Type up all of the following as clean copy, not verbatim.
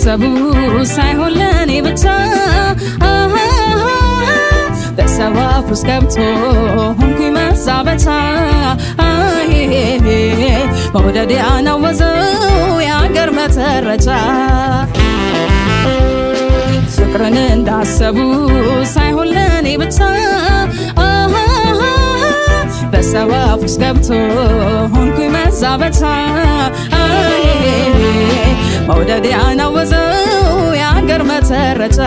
ሰቡ ሳይሆን ለኔ ብቻ በሰዋፍ ውስጥ ገብቶ ሆንኩኝ መዛበቻ መውደድ ያናወዘው የአገር መተረቻ ፍቅርን እንዳሰቡ ሳይሆን ለኔ ብቻ በሰዋፍ ውስጥ ገብቶ ሆንኩኝ መዛበቻ መውደድ ያናወዘው የአገር መተረቻ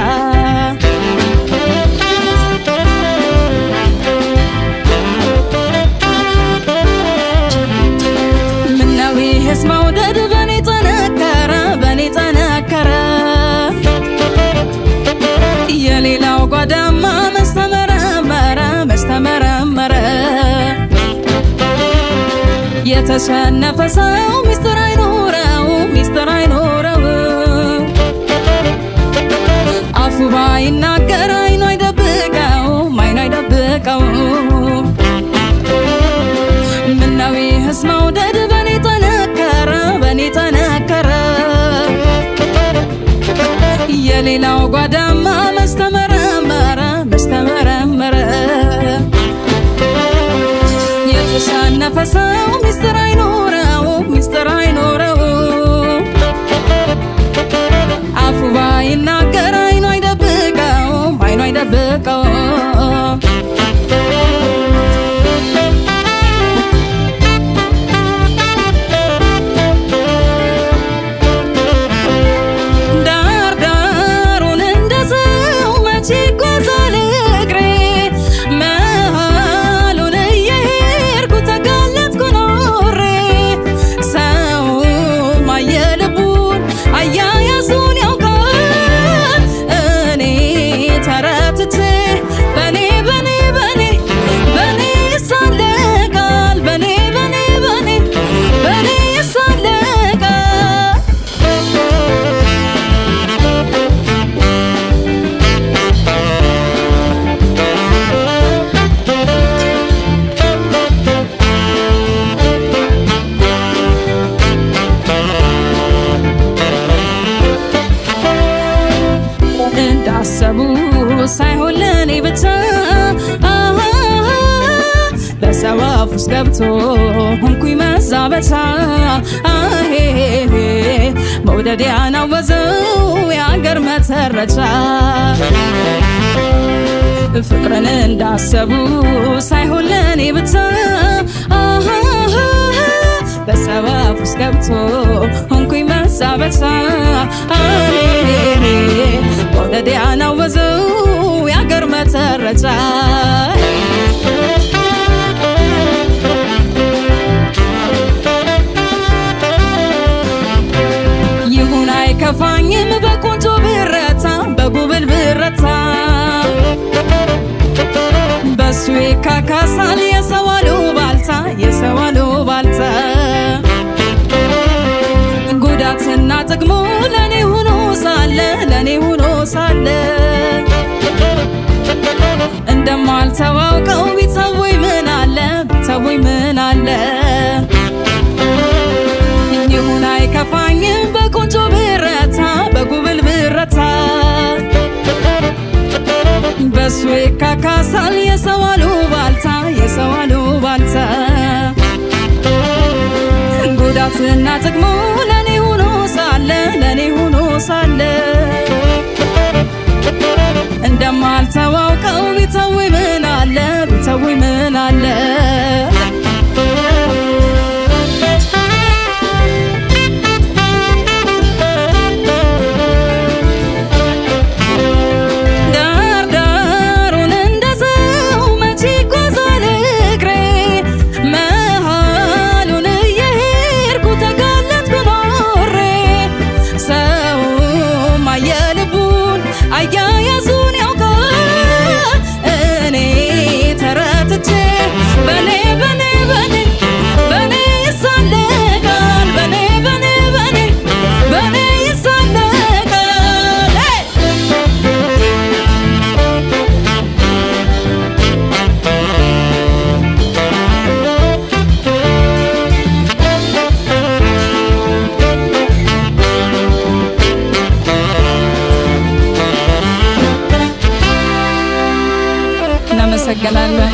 ምነው ይሄስ መውደድ በኔ ጠነከረ በኔ ጠነከረ የሌላው ጓዳማ መስተመረመረ መስተመረመረ የተሸነፈ ሰው ሚስጥር አይኖረው ሚስጥር አይኖረው አፉ ባይናገር አይኑ አይደብቀው አይኑ አይደብቀው ምነው ይህስ መውደድ በኔ ጠነከረ በኔ ጠነከረ የሌላው ጓዳማ መስተመረመረ መስተመረመረ የተሸነፈ ሰው ሚስጥር አይኖረው ሚስጥር አይኖረው አፉ ባይናገር አይኑ አይደብቀው አይኑ አይደብቀው እንዳሰቡ ሳይሆን ለኔ ብቻ በሰዋፍ ውስጥ ገብቶ ሆንኩኝ መዛበቻ መውደድ ያናወዘው የአገር መተረቻ ፍቅርን እንዳሰቡ ሳይሆን ለኔ ብቻ በሰዋፍ ውስጥ ገብቶ ሆንኩኝ መዛበቻ መውደድ ያናወዘው የአገር መተረቻ ይሁን አይከፋኝም በቆንጆ ብረታ በጉብል ብረታ በሱ ይካካሳል የሰው አሉባልታ የሰው አሉባልታ ጉዳትና ጥቅሙ ለኔ ሆኖ ሳለ ለኔ ሆኖ ሳለ እንደማልተዋውቀው ቢተውኝ ምን አለ ቢተውኝ ምን አለ ይሁን አይከፋኝም በቆንጆ ብረታ በጉብል ብረታ በሱ ይካካሳል የሰው አሉባልታ የሰው አሉባልታ ጉዳትና ጥቅሙ ለኔ ሆኖ ሳለ ለኔ ሆኖ ሳለ እንደማልተዋውቀው ቢተውኝ ምን አለ ቢተውኝ ምን አለ አያያዙን ያውቃል እኔ ተረትቼ እናመሰግናለን።